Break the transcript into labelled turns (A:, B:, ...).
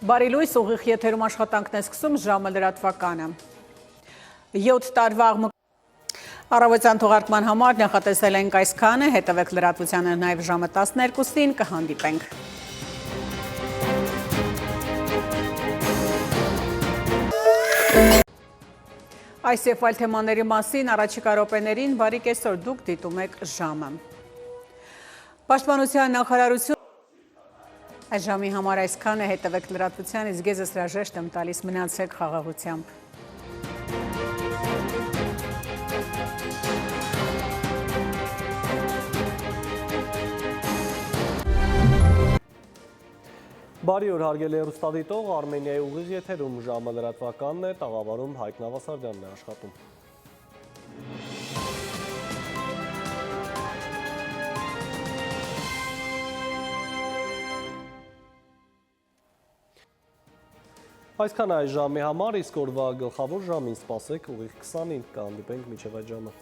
A: Բարի լույս, ուղիղ եթերում աշխատանքն է սկսում, ժամը լրատվականը։ 7 տարվա առավոտյան թողարկման համար նախատեսել ենք այսքանը, հետևեք լրատվությանը նաև ժամը 12-ին, կհանդիպենք։ Այս և այլ թեմաների մասին առաջիկա րոպեներին բարի կեսօր, դուք դիտում եք ժամը։ Պաշտպանության նախարարություն այս ժամի համար այսքան է, հետևեք լրատվության, իսկ ես հրաժեշտ եմ տալիս, մնացեք խաղաղությամբ։
B: Բարի օր հարգելի հեռուստադիտող, Արմենիայի ուղիղ եթերում ժամը լրատվականն է, տաղավարում Հայկ Նավասարդյանն է աշխատում։ Այսքան այս ժամի համար, իսկ օրվա գլխավոր ժամին սպասեք ուղիղ 20-ին, կհանդիպենք մինչև այդ ժամը։